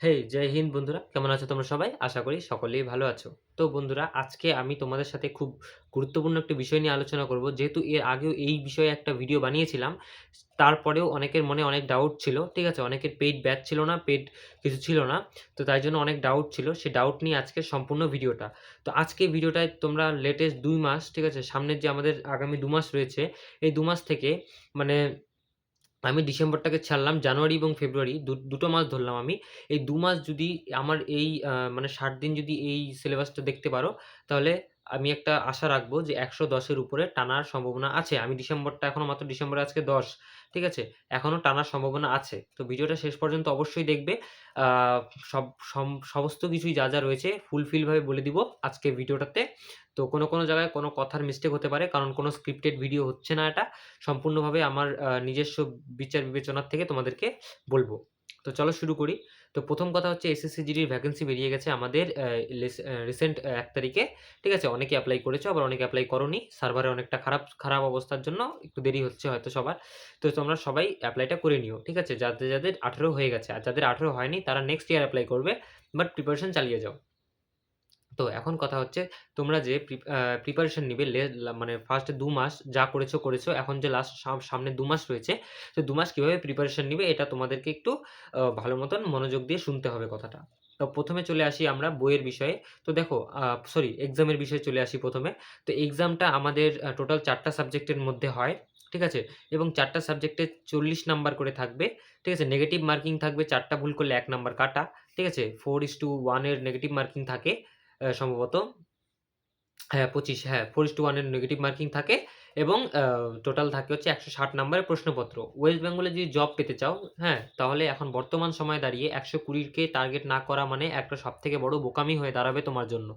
জয় হিন্দ বন্ধুরা, কেমন আছো তোমরা সবাই? আশা করি সকলেই ভালো আছো। তো বন্ধুরা, আজকে আমি তোমাদের সাথে খুব গুরুত্বপূর্ণ একটা বিষয় নিয়ে আলোচনা করব। যেহেতু এর আগেও এই বিষয়ে একটা ভিডিও বানিয়েছিলাম, তারপরেও অনেকের মনে অনেক ডাউট ছিল। ঠিক আছে? অনেকের পেইড ব্যাচ ছিল না, পেইড কিছু ছিল না। তো তাই জন্য অনেক ডাউট ছিল। সেই ডাউট নিয়ে আজকে সম্পূর্ণ ভিডিওটা। তো আজকে ভিডিওটায় তোমরা লেটেস্ট ২ মাস, ঠিক আছে? সামনের যে আমাদের আগামী ২ মাস রয়েছে, এই ২ মাস থেকে মানে আমি ডিসেম্বরটাকে ছাড়লাম, জানুয়ারি এবং ফেব্রুয়ারি দুটো মাস ধরলাম আমি। এই ২ মাস যদি আমার এই মানে ৬০ দিন যদি এই সিলেবাসটা দেখতে পারো, তাহলে আমি একটা আশা রাখবো যে ১১০ এর উপরে টানার সম্ভাবনা আছে। আমি ডিসেম্বরটা এখনো মাত্র ডিসেম্বরের আজকে ১০, ঠিক আছে? এখনো টানার সম্ভাবনা আছে। তো ভিডিওটা শেষ পর্যন্ত অবশ্যই দেখবে। আ সব সমস্ত কিছুই যা রয়েছে ফুলফিল ভাবে বলে দিব আজকের ভিডিওটাতে। তো কোনো জায়গায় কোনো কথার মিস্টেক হতে পারে, কারণ কোনো স্ক্রিপ্টেড ভিডিও হচ্ছে না এটা। সম্পূর্ণভাবে আমার নিজস্ব বিচার বিবেচনার থেকে তোমাদেরকে বলব। তো চলো শুরু করি। তো ১ম কথা হচ্ছে এসএসসি জিডির ভ্যাকেন্সি বেরিয়ে গেছে আমাদের রিসেন্ট ১ তারিখে। ঠিক আছে? অনেকে এপ্লাই করেছো, আবার অনেকে এপ্লাই করোনি। সার্ভারে অনেকটা খারাপ অবস্থার জন্য একটু দেরি হচ্ছে হয়তো সবার। তো তোমরা সবাই এপ্লাইটা করে নিও। ঠিক আছে? যাদের ১৮ হয়ে গেছে। আর যাদের ১৮ হয়নি তারা নেক্সট ইয়ার এপ্লাই করবে। বাট প্রিপারেশন চালিয়ে যাও। তো এখন কথা হচ্ছে তোমরা যে প্রিপারেশন নিবে মানে ফার্স্ট ২ মাস যা করেছো। এখন যে লাস্ট সামনে ২ মাস রয়েছে, তো ২ মাস কিভাবে প্রিপারেশন নিবে এটা তোমাদেরকে একটু ভালো মতন মনোযোগ দিয়ে শুনতে হবে কথাটা। তো ১ম এ চলে আসি আমরা বইয়ের বিষয়ে। তো দেখো এক্সামের বিষয়ে চলে আসি ১ম এ। তো এক্সামটা আমাদের টোটাল ৪ টা সাবজেক্টের মধ্যে হয়। ঠিক আছে? এবং ৪ টা সাবজেক্টে ৪০ নাম্বার করে থাকবে। ঠিক আছে? নেগেটিভ মার্কিং থাকবে, ৪ টা ভুল করলে ১ নাম্বার কাটা। ঠিক আছে? 4:1 এর নেগেটিভ মার্কিং থাকে সম্ভবত। হ্যাঁ, ২৫, হ্যাঁ, 4:1 এর নেগেটিভ মার্কিং থাকে এবং টোটাল থাকে হচ্ছে ১৬০ নাম্বারের প্রশ্নপত্র। ওয়েস্ট বেঙ্গলে যদি জব পেতে চাও, হ্যাঁ, তাহলে এখন বর্তমান সময়ে দাঁড়িয়ে ১২০ কে টার্গেট না করা মানে একটা সবথেকে বড় বোকামি হয়ে দাঁড়াবে তোমার জন্য।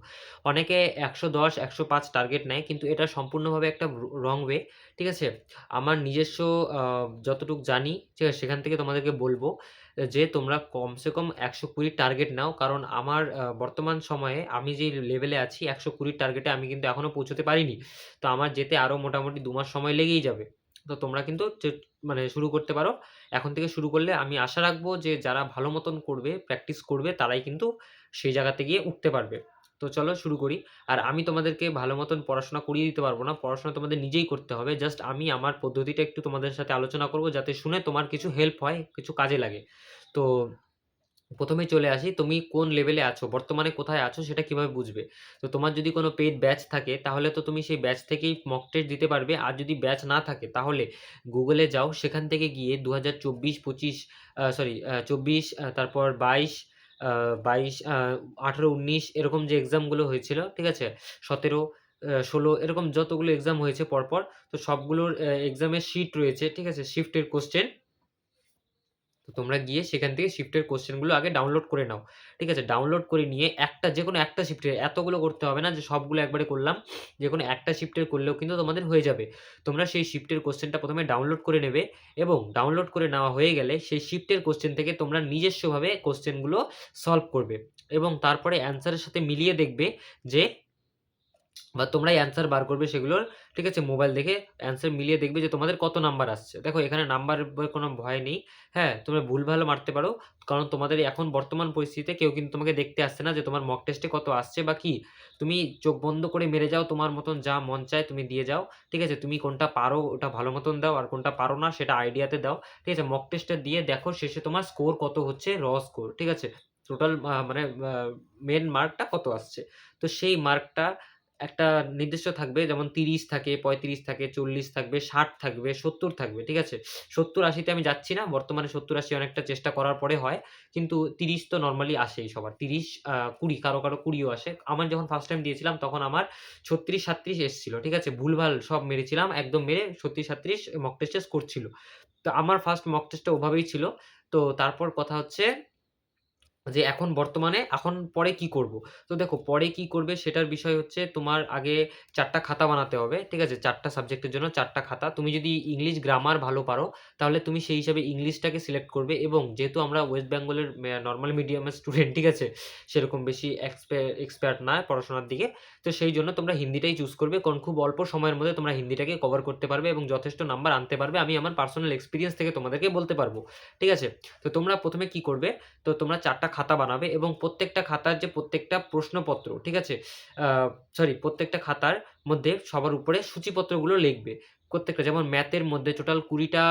অনেকে ১১০, ১০৫ টার্গেট নেয়, কিন্তু এটা সম্পূর্ণভাবে একটা রং ওয়ে। ঠিক আছে? আমার নিজস্ব আ যতটুক জানি, ঠিক আছে? সেখান থেকে তোমাদেরকে বলব যে তোমরা কমসে কম ১২০ টার্গেট নাও। কারণ আমার বর্তমান সময়ে আমি যেই লেভেলে আছি ১২০ টার্গেটে আমি কিন্তু এখনো পৌঁছতে পারিনি। তো আমার যেতে আরো মোটামুটি ২ মাস সময় লেগেই যাবে। তো তোমরা কিন্তু মানে শুরু করতে পারো। এখন থেকে শুরু করলে আমি আশা রাখবো যে যারা ভালো মতন করবে, প্র্যাকটিস করবে তারাই কিন্তু সেই জায়গাতে গিয়ে উঠতে পারবে। তো চলো শুরু করি। আর আমি তোমাদেরকে ভালো মতন পড়াশোনা করিয়ে দিতে পারবো না। পড়াশোনা তোমাদের নিজেই করতে হবে। জাস্ট আমি আমার পদ্ধতিটা একটু তোমাদের সাথে আলোচনা করব, যাতে শুনে তোমার কিছু হেল্প হয়, কিছু কাজে লাগে। তো ১ম এই চলে আসি, তুমি কোন লেভেলে আছো, বর্তমানে কোথায় আছো সেটা কিভাবে বুঝবে? তো তোমার যদি কোনো পেইড ব্যাচ থাকে তাহলে তো তুমি সেই ব্যাচ থেকেই মক টেস্ট দিতে পারবে। আর যদি ব্যাচ না থাকে তাহলে Google এ যাও, সেখান থেকে গিয়ে ২০২৪-২৫ ২৪ তারপর ২২ ২২ ১৮, ১৯ এরকম যে এক্সামগুলো হয়েছিল, ঠিক আছে? ১৭ ১৬ এরকম যতগুলো এক্সাম হয়েছে পরপর, তো সবগুলোর এক্সামের শিট রয়েছে, ঠিক আছে? শিফটের কোয়েশ্চেন। তো তোমরা গিয়ে সেখান থেকে শিফটের কোয়েশ্চেনগুলো আগে ডাউনলোড করে নাও। ঠিক আছে? ডাউনলোড করে নিয়ে যেকোনো একটা শিফটের, এতগুলো করতে হবে না যে সবগুলো একবারে করলাম। যেকোনো একটা শিফটের করলেও কিন্তু তোমাদের হয়ে যাবে। তোমরা সেই শিফটের কোয়েশ্চেনটা ১ম এ ডাউনলোড করে নেবে এবং ডাউনলোড করে নেওয়া হয়ে গেলে সেই শিফটের কোয়েশ্চেন থেকে তোমরা নিজস্বভাবে কোয়েশ্চেনগুলো সলভ করবে এবং তারপরে অ্যান্সারের সাথে মিলিয়ে দেখবে যে বা তোমরাই অ্যান্সার বার করবে সেগুলোর, ঠিক আছে? মোবাইল দেখে অ্যান্সার মিলিয়ে দেখবে যে তোমাদের কত নাম্বার আসছে। দেখো এখানে নাম্বারের কোনো ভয় নেই। হ্যাঁ, তোমরা ভুলভালও মারতে পারো। কারণ তোমাদের এখন বর্তমান পরিস্থিতিতে কেউ কিন্তু তোমাকে দেখতে আসছে না যে তোমার মক টেস্টে কত আসছে বা কি। তুমি চোখ বন্ধ করে মেরে যাও, তোমার মতন যা মন চায় তুমি দিয়ে যাও। ঠিক আছে? তুমি কোনটা পারো ওটা ভালো মতন দাও, আর কোনটা পারো না সেটা আইডিয়াতে দাও। ঠিক আছে? মক টেস্টটা দিয়ে দেখো শেষে তোমার স্কোর কত হচ্ছে, স্কোর। ঠিক আছে? টোটাল মানে মেইন মার্কটা কত আসছে। তো সেই মার্কটা একটা নির্দিষ্ট থাকবে, যেমন ৩০ থাকে, ৩৫ থাকে, ৪০ থাকবে, ৬০ থাকবে, ৭০ থাকবে। ঠিক আছে? ৭০-৮০ তে আমি যাচ্ছি না। বর্তমানে ৭০-৮০ অনেকটা চেষ্টা করার পরে হয়। কিন্তু ৩০ তো নরমালি আসেই সবার। ৩০, ২০, কারো ২০ ও আসে। আমার যখন ফার্স্ট টাইম দিয়েছিলাম তখন আমার ৩৬-৩৭ এসছিল। ঠিক আছে? ভুলভাল সব মেরেছিলাম। একদম মেরে ৩৬-৩৭ মক টেস্টে স্কোর ছিল। তো আমার ফার্স্ট মক টেস্টটা ওভাবেই ছিল। তো তারপর কথা হচ্ছে যে এখন পরে কি করব? তো দেখো পরে কি করবে সেটার বিষয় হচ্ছে তোমার আগে ৪ টা খাতা বানাতে হবে। ঠিক আছে? ৪ টা সাবজেক্টের জন্য ৪ টা খাতা। তুমি যদি ইংলিশ গ্রামার ভালো পারো তাহলে তুমি সেই হিসাবে ইংলিশটাকে সিলেক্ট করবে এবং যেহেতু আমরা ওয়েস্ট বেঙ্গলের নরমাল মিডিয়ামের স্টুডেন্ট, ঠিক আছে? সেরকম বেশি এক্সপার্ট না পড়াশোনার দিকে। তো সেই জন্য তোমরা হিন্দিটাই চুজ করবে। কারণ খুব অল্প সময়ের মধ্যে তোমরা হিন্দিটাকে কভার করতে পারবে এবং যথেষ্ট নাম্বার আনতে পারবে। আমি আমার পার্সোনাল এক্সপেরিয়েন্স থেকে তোমাদেরকে বলতে পারবো। ঠিক আছে? তো তোমরা ১ম এ কি করবে? তো তোমরা ৪ টা খাতা বানাবে এবং প্রত্যেকটা খাতার যে প্রত্যেকটা প্রশ্নপত্র, ঠিক আছে? আ প্রত্যেকটা খাতার মধ্যে সবার উপরে সূচিপত্রগুলো লিখবে। প্রত্যেকটা যেমন ম্যাথের মধ্যে টোটাল ২০ টা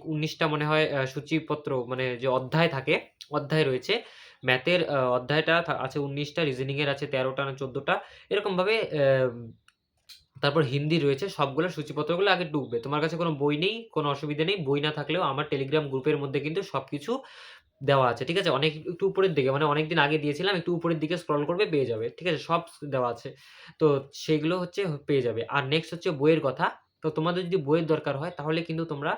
১৯ টা মনে হয় সূচিপত্র মানে যে অধ্যায় থাকে, অধ্যায় রয়েছে। ম্যাথের অধ্যায়টা আছে ১৯ টা, রিজনিং এর আছে ১৩ টা না ১৪ টা। এরকমভাবে তারপর হিন্দি রয়েছে, সবগুলো সূচিপত্রগুলো আগে ঢুকবে। তোমার কাছে কোনো বই নেই, কোনো অসুবিধা নেই। বই না থাকলেও আমার টেলিগ্রাম গ্রুপের মধ্যে কিন্তু সবকিছু দেওয়া আছে। ঠিক আছে? একটু উপরের দিকে মানে অনেকদিন আগে দিয়েছিলাম। একটু উপরের দিকে স্ক্রল করবে পেয়ে যাবে। ঠিক আছে? সব দেওয়া আছে। তো সেগুলো হচ্ছে পেয়ে যাবে। আর নেক্সট হচ্ছে বইয়ের কথা। তো তোমাদের যদি বইয়ের দরকার হয় তাহলে কিন্তু তোমরা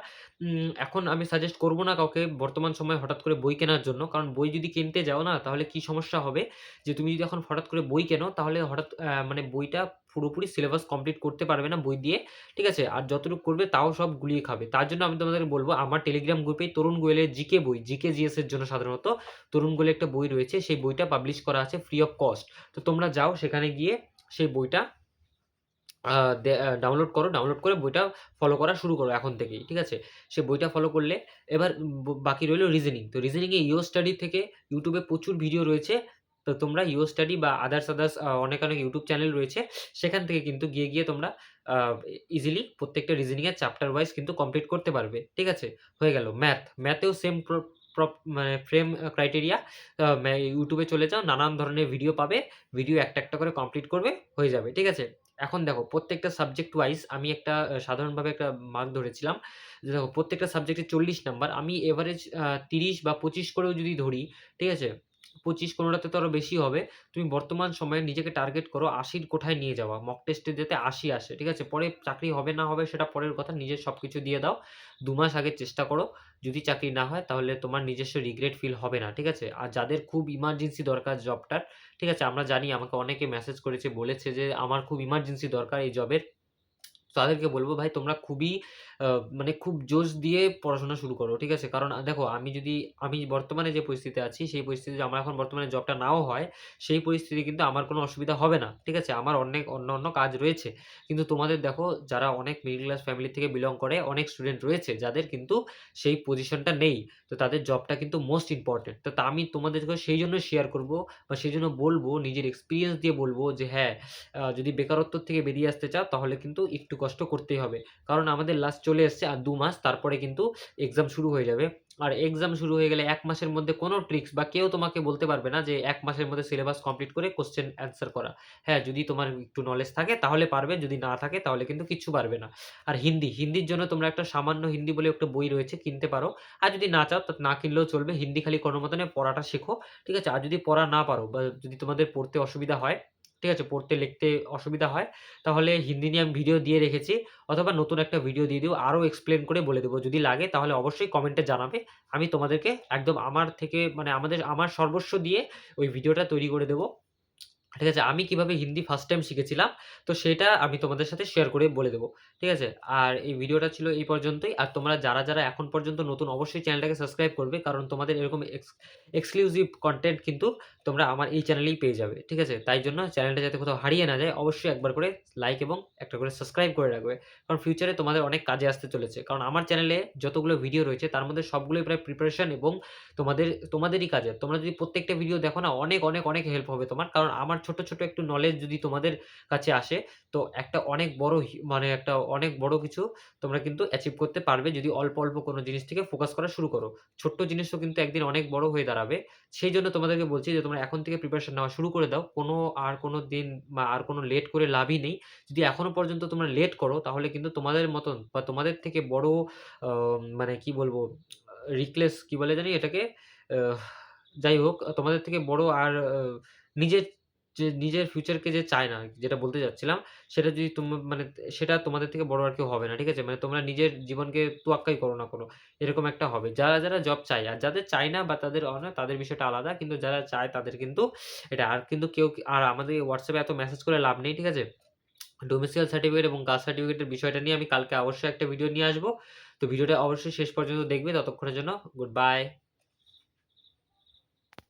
এখন আমি সাজেস্ট করব না কাউকে বর্তমান সময়ে হঠাৎ করে বই কেনার জন্য। কারণ বই যদি কিনতে যাও না তাহলে কি সমস্যা হবে যে তুমি যদি এখন হঠাৎ করে বই কেনো তাহলে হঠাৎ মানে বইটা পুরোপুরি সিলেবাস কমপ্লিট করতে পারবে না বই দিয়ে। ঠিক আছে? আর যতটুকু করবে তাও সব গুলিয়ে খাবে। তার জন্য আমি তোমাদেরকে বলব আমার টেলিগ্রাম গ্রুপে তরুণ গোয়েলের জিকে বই, জিকে জিএস এর জন্য সাধারণত তরুণ গোয়েলের একটা বই রয়েছে। সেই বইটা পাবলিশ করা আছে ফ্রি অফ কস্ট। তো তোমরা যাও সেখানে গিয়ে সেই বইটা আ ডাউনলোড করো। ডাউনলোড করে বইটা ফলো করা শুরু করো এখন থেকেই। ঠিক আছে? সে বইটা ফলো করলে এবার বাকি রইল রিজনিং। তো রিজনিং এ ইও স্টাডি থেকে YouTube এ প্রচুর ভিডিও রয়েছে। তো তোমরা ইও স্টাডি বা আদার্স অনেক YouTube চ্যানেল রয়েছে। সেখান থেকে কিন্তু গিয়ে তোমরা আ ইজিলি প্রত্যেকটা রিজনিং এর চ্যাপ্টার ওয়াইজ কিন্তু কমপ্লিট করতে পারবে। ঠিক আছে? হয়ে গেল ম্যাথ। ম্যাথেও সেম মানে ফ্রেম ক্রাইটেরিয়া YouTube এ চলে যাও। নানান ধরনের ভিডিও পাবে। ভিডিও একটা করে কমপ্লিট করবে, হয়ে যাবে। ঠিক আছে? এখন দেখো প্রত্যেকটা সাবজেক্ট ওয়াইজ আমি একটা সাধারণভাবে একটা মার্ক ধরেছিলাম। যে দেখো প্রত্যেকটা সাবজেক্টে ৪০ নাম্বার। আমি এভারেজ ৩০ বা ২৫ করেও যদি ধরি, ঠিক আছে? ২৫ কোনোটাতে তো আরো বেশি হবে। তুমি বর্তমান সময়ে নিজেকে টার্গেট করো ৮০ র কোঠায় নিয়ে যাওয়া। মক টেস্টে যাতে ৮০ আসে। ঠিক আছে? পরে চাকরি হবে না হবে সেটা পরের কথা। নিজের সবকিছু দিয়ে দাও। ২ মাস আগে চেষ্টা করো। যদি চাকরি না হয় তাহলে তোমার নিজস্ব রিগ্রেট ফিল হবে না। ঠিক আছে? আর যাদের খুব ইমার্জেন্সি দরকার জবটার, ঠিক আছে? আমরা জানি আমাকে অনেকে মেসেজ করেছে বলেছে যে আমার খুব ইমার্জেন্সি দরকার এই জবের। তাদেরকে বলব ভাই তোমরা খুবই আ মানে খুব জোশ দিয়ে পড়াশোনা শুরু করো। ঠিক আছে? কারণ দেখো আমি বর্তমানে যে পরিস্থিতিতে আছি সেই পরিস্থিতিতে আমার এখন বর্তমানে জবটা নাও হয়, সেই পরিস্থিতি কিন্তু আমার কোনো অসুবিধা হবে না। ঠিক আছে? আমার অনেক অন্যান্য কাজ রয়েছে। কিন্তু তোমাদের দেখো যারা অনেক মিডল ক্লাস ফ্যামিলি থেকে বিলং করে অনেক স্টুডেন্ট রয়েছে যাদের কিন্তু সেই পজিশনটা নেই। তো তাদের জবটা কিন্তু মোস্ট ইম্পোর্টেন্ট। তো আমি তোমাদেরকে সেইজন্য শেয়ার করব বা সেইজন্য বলব নিজের এক্সপেরিয়েন্স দিয়ে বলব যে হ্যাঁ, যদি বেকারত্ব থেকে বেরিয়ে আসতে চাও তাহলে কিন্তু একটু কষ্ট করতেই হবে। কারণ আমাদের লাস্ট চলে এসছে আর ২ মাস তারপরে কিন্তু এক্সাম শুরু হয়ে যাবে। আর এক্সাম শুরু হয়ে গেলে ১ মাসের মধ্যে কোনো ট্রিক্স বা কেউ তোমাকে বলতে পারবে না যে ১ মাসের মধ্যে সিলেবাস কমপ্লিট করে কোয়েশ্চেন অ্যান্সার করা। হ্যাঁ, যদি তোমার একটু নলেজ থাকে তাহলে পারবে, যদি না থাকে তাহলে কিন্তু কিচ্ছু পারবে না। আর হিন্দির জন্য তোমরা একটা সামান্য হিন্দি বলে একটা বই রয়েছে কিনতে পারো। আর যদি না চাও না কিনলেও চলবে। হিন্দি খালি কোনো মতে পড়াটা শেখো। ঠিক আছে? আর যদি পড়া না পারো বা যদি তোমাদের পড়তে অসুবিধা হয়, ঠিক আছে? পড়তে লিখতে অসুবিধা হয়, তাহলে হিন্দি নিয়ে আমি ভিডিও দিয়ে রেখেছি অথবা নতুন একটা ভিডিও দিয়ে দিব। আরো এক্সপ্লেইন করে বলে দেব। যদি লাগে তাহলে অবশ্যই কমেন্টে জানাবে। আমি তোমাদেরকে একদম আমার থেকে মানে আমার সর্বস্ব দিয়ে ওই ভিডিওটা তৈরি করে দেব। ঠিক আছে? আমি কিভাবে হিন্দি ফার্স্ট টাইম শিখেছিলাম, তো সেটা আমি তোমাদের সাথে শেয়ার করে বলে দেব। ঠিক আছে? আর এই ভিডিওটা ছিল এই পর্যন্তই। আর তোমরা যারা এখন পর্যন্ত নতুন অবশ্যই চ্যানেলটাকে সাবস্ক্রাইব করবে। কারণ তোমাদের এরকম এক্সক্লুসিভ কনটেন্ট কিন্তু তোমরা আমার এই চ্যানেলেই পেয়ে যাবে। ঠিক আছে? তাই জন্য চ্যানেলটা যাতে কোথাও হারিয়ে না যায় অবশ্যই একবার করে লাইক এবং একটা করে সাবস্ক্রাইব করে রাখবে। কারণ ফিউচারে তোমাদের অনেক কাজে আসতে চলেছে। কারণ আমার চ্যানেলে যতগুলো ভিডিও রয়েছে তার মধ্যে সবগুলোই প্রায় প্রিপারেশন এবং তোমাদেরই কাজের। তোমরা যদি প্রত্যেকটা ভিডিও দেখো না অনেক হেল্প হবে তোমার। কারণ আমার ছোট একটু নলেজ যদি তোমাদের কাছে আসে, তো একটা অনেক বড় মানে একটা অনেক বড় কিছু তোমরা কিন্তু অ্যাচিভ করতে পারবে যদি অল্প কোনো জিনিস থেকে ফোকাস করা শুরু করো। ছোট্ট জিনিসও কিন্তু একদিন অনেক বড় হয়ে দাঁড়াবে। সেইজন্য তোমাদেরকে বলছি যে তোমরা এখন থেকে প্রিপারেশন নেওয়া শুরু করে দাও। কোনো দিন বা আর কোনো লেট করে লাভই নেই। যদি এখনো পর্যন্ত তোমরা লেট করো তাহলে কিন্তু তোমাদের মতন বা তোমাদের থেকে বড় আ মানে কি বলবো কি বলে জানি এটাকে? আহ যাই হোক তোমাদের থেকে বড় আর নিজের নিজের ফিউচারকে যে চায় না, যেটা বলতে চাচ্ছিলাম, সেটা যদি মানে সেটা তোমাদের থেকে বড় আর কেউ হবে না। ঠিক আছে? মানে তোমরা নিজের জীবনকে তোয়াক্কাই করো না কোনো। এরকম একটা হবে। যারা জব চায় আর যাদের চায় না বা তাদের না তাদের বিষয়টা আলাদা। কিন্তু যারা চায় তাদের কিন্তু এটা আর কিন্তু আর আমাদের WhatsApp এ এত মেসেজ করে লাভ নেই। ঠিক আছে? ডোমেস্টিয়াল সার্টিফিকেট এবং কাস্ট সার্টিফিকেটের বিষয়টা নিয়ে আমি কালকে অবশ্যই একটা ভিডিও নিয়ে আসবো। তো ভিডিওটা অবশ্যই শেষ পর্যন্ত দেখবে। ততক্ষণের জন্য গুড বাই।